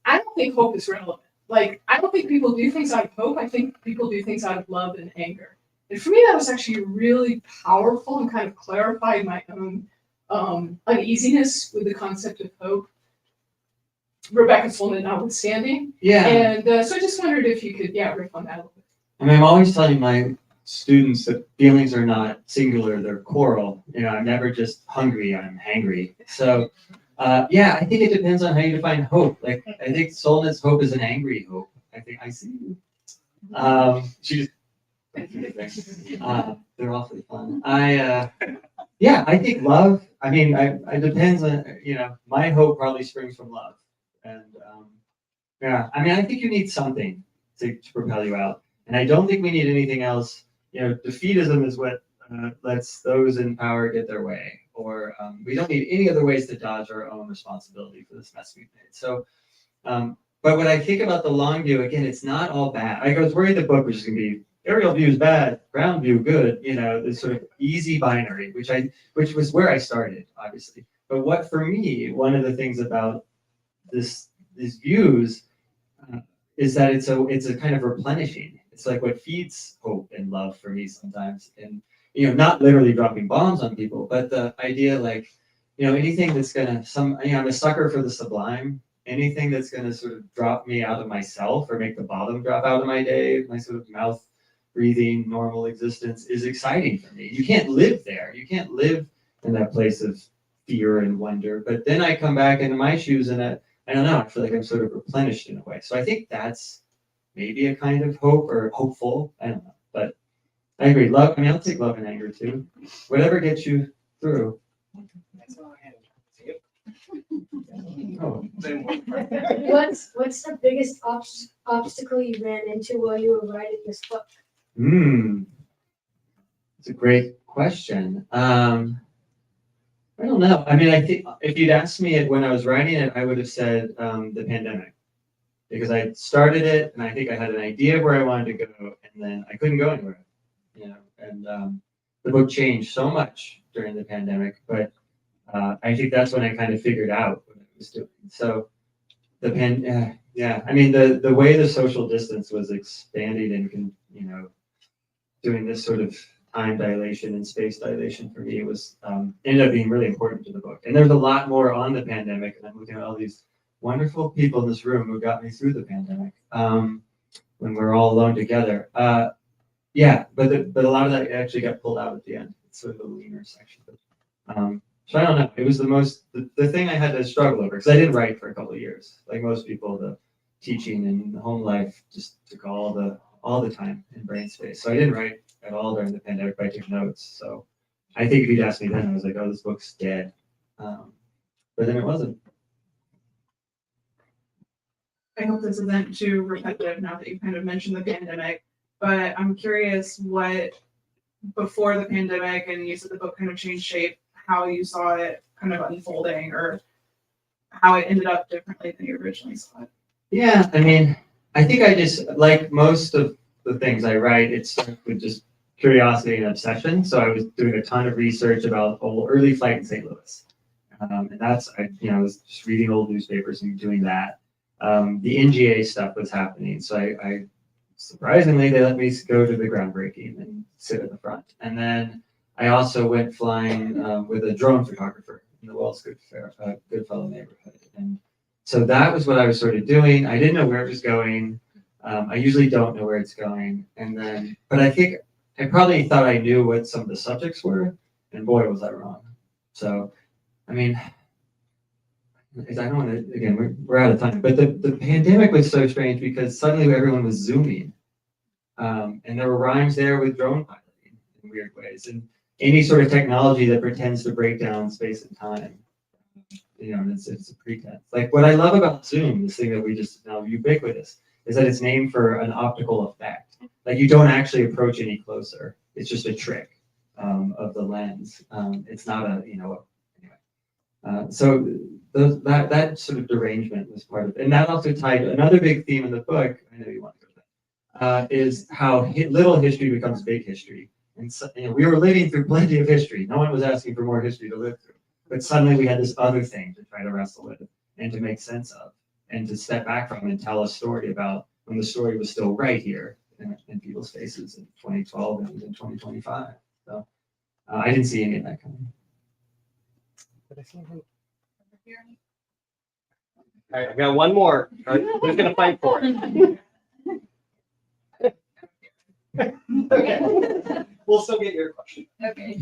I don't think hope is relevant. Like, I don't think people do things out of hope. I think people do things out of love and anger. And for me, that was actually really powerful and kind of clarified my own uneasiness with the concept of hope. Rebecca's fullness notwithstanding. Yeah. And so I just wondered if you could, riff on that a little bit. I mean, I'm always telling my students that feelings are not singular, they're choral. I'm never just hungry, I'm hangry. So, I think it depends on how you define hope. Like, I think Solnit's hope is an angry hope. I see you. She just, they're awfully fun. I think love, it depends on, my hope probably springs from love. And, I think you need something to propel you out. And I don't think we need anything else. Defeatism is what lets those in power get their way, or we don't need any other ways to dodge our own responsibility for this mess we've made. So, but when I think about the long view, again, it's not all bad. I was worried the book was just going to be aerial view is bad, ground view good. This sort of easy binary, which was where I started, obviously. But what for me, one of the things about these views is that it's a kind of replenishing. It's like what feeds hope and love for me sometimes. And, not literally dropping bombs on people, but the idea anything that's gonna I'm a sucker for the sublime. Anything that's gonna sort of drop me out of myself or make the bottom drop out of my day, my sort of mouth breathing normal existence is exciting for me. You can't live there. You can't live in that place of fear and wonder. But then I come back into my shoes and I don't know, I feel like I'm sort of replenished in a way. So I think that's maybe a kind of hope or hopeful. I don't know, but I agree. Love, I'll take love and anger too. Whatever gets you through. Oh. What's the biggest obstacle you ran into while you were writing this book? It's a great question. I don't know. I think if you'd asked me it when I was writing it, I would have said the pandemic. Because I started it and I think I had an idea of where I wanted to go, and then I couldn't go anywhere. And the book changed so much during the pandemic, but I think that's when I kind of figured out what I was doing. So the way the social distance was expanding and doing this sort of time dilation and space dilation for me was ended up being really important to the book. And there's a lot more on the pandemic, and I'm looking at all these wonderful people in this room who got me through the pandemic when we're all alone together. But a lot of that actually got pulled out at the end. It's sort of a leaner section. So I don't know. It was the thing I had to struggle over because I didn't write for a couple of years. Like most people, the teaching and the home life just took all the time in brain space. So I didn't write at all during the pandemic, but I took notes. So I think if you'd asked me then, I was like, oh, this book's dead. But then it wasn't. I hope this isn't too repetitive now that you kind of mentioned the pandemic, but I'm curious what, before the pandemic, and you said the book kind of changed shape, how you saw it kind of unfolding or how it ended up differently than you originally saw it. Yeah, I think I just, like most of the things I write, it starts with just curiosity and obsession. So I was doing a ton of research about early flight in St. Louis. And that's, I was just reading old newspapers and doing that. The NGA stuff was happening. So I surprisingly, they let me go to the groundbreaking and sit at the front. And then I also went flying with a drone photographer in the Wells Goodfellow neighborhood. And so that was what I was sort of doing. I didn't know where it was going. I usually don't know where it's going. But I think I probably thought I knew what some of the subjects were, and boy, was I wrong. So, I don't want to, again, we're out of time, but the pandemic was so strange because suddenly everyone was Zooming. And there were rhymes there with drone piloting. in weird ways. And any sort of technology that pretends to break down space and time, it's a pretense. Like what I love about Zoom, this thing that we just now ubiquitous, is that it's named for an optical effect. Like you don't actually approach any closer. It's just a trick of the lens. It's not anyway. So that sort of derangement was part of it. And that also tied another big theme in the book, I know you want to go to that, is how little history becomes big history. And so, we were living through plenty of history. No one was asking for more history to live through. But suddenly we had this other thing to try to wrestle with and to make sense of and to step back from and tell a story about when the story was still right here in people's faces in 2012 and in 2025. So I didn't see any of that coming. All right, I got one more. All right, who's gonna fight for it? Okay. We'll still get your question. Okay.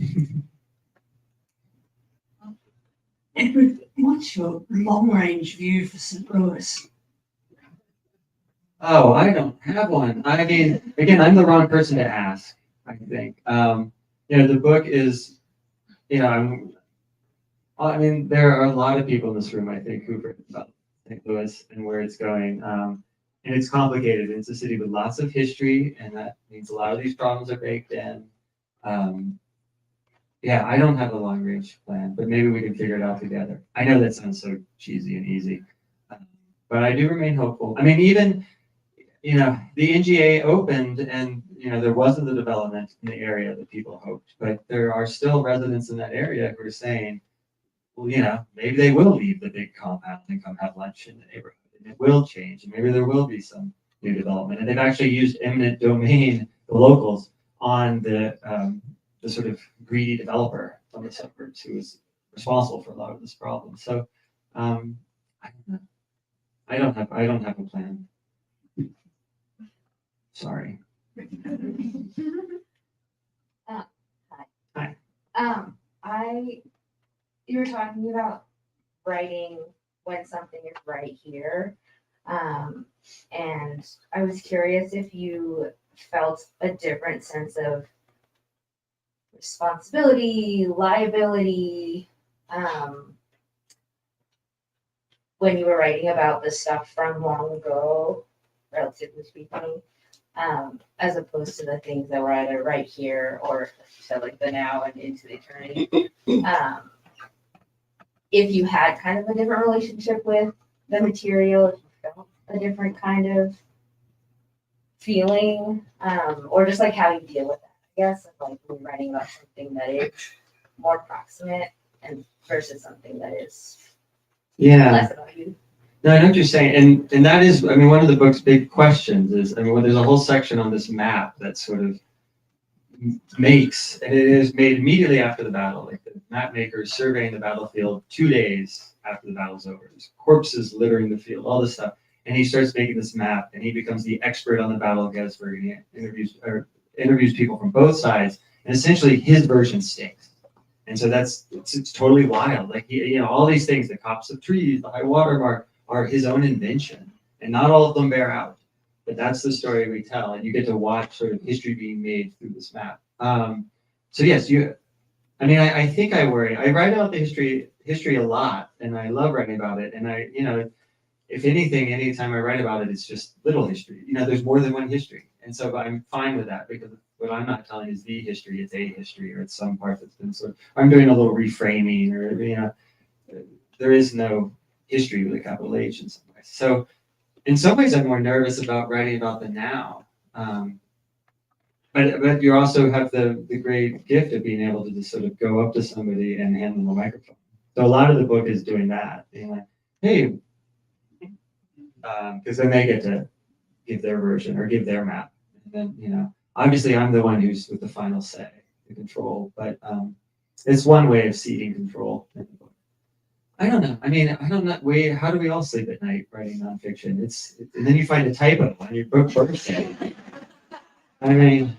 Edward, what's your long-range view for St. Louis? Oh, I don't have one. I mean, again, I'm the wrong person to ask, I think. The book is, I mean, there are a lot of people in this room, I think, who've written about St. Louis and where it's going. And it's complicated. It's a city with lots of history, and that means a lot of these problems are baked in. I don't have a long range plan, but maybe we can figure it out together. I know that sounds so cheesy and easy, but I do remain hopeful. I mean, even, the NGA opened and, there wasn't the development in the area that people hoped, but there are still residents in that area who are saying, well, maybe they will leave the big compound and come have lunch in the neighborhood, and it will change, and maybe there will be some new development. And they've actually used eminent domain, the locals, on the sort of greedy developer from the suburbs who is responsible for a lot of this problem. So I don't know. I don't have a plan. Sorry. Hi. You were talking about writing when something is right here. And I was curious if you felt a different sense of responsibility, liability, when you were writing about the stuff from long ago, relatively speaking, as opposed to the things that were either right here or, like you said, like the now and into the eternity. If you had kind of a different relationship with the material, if you felt a different kind of feeling, or just like how you deal with that, I guess, of like when you're writing about something that is more proximate and versus something that is less about you. No, I know what you're saying, and that is, I mean, one of the book's big questions is, I mean, well, there's a whole section on this map that sort of makes, and it is made immediately after the battle, like the map maker is surveying the battlefield 2 days after the battle's over. There's corpses littering the field, all this stuff, and he starts making this map, and he becomes the expert on the Battle of Gettysburg, and he interviews people from both sides, and essentially his version stinks. And so it's totally wild. Like all these things, the copse of trees, the high water mark, are his own invention, and not all of them bear out. But that's the story we tell, and you get to watch sort of history being made through this map. So yes, I think I worry. I write about the history a lot, and I love writing about it. And if anything, anytime I write about it, it's just little history. There's more than one history, and so I'm fine with that because what I'm not telling is the history; it's a history, or it's some part that's been sort of. I'm doing a little reframing, or there is no history with a capital H in some ways. So in some ways, I'm more nervous about writing about the now. But you also have the great gift of being able to just sort of go up to somebody and hand them a microphone. So a lot of the book is doing that, being like, hey, because then they get to give their version or give their map. And then, obviously I'm the one who's with the final say, the control, but it's one way of ceding control in the book. I don't know. I mean, I don't know. How do we all sleep at night writing nonfiction? And then you find a typo on your book birthday. I mean,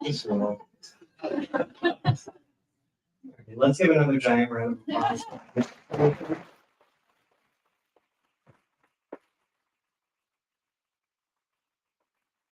this world. Okay, let's give another giant round of applause.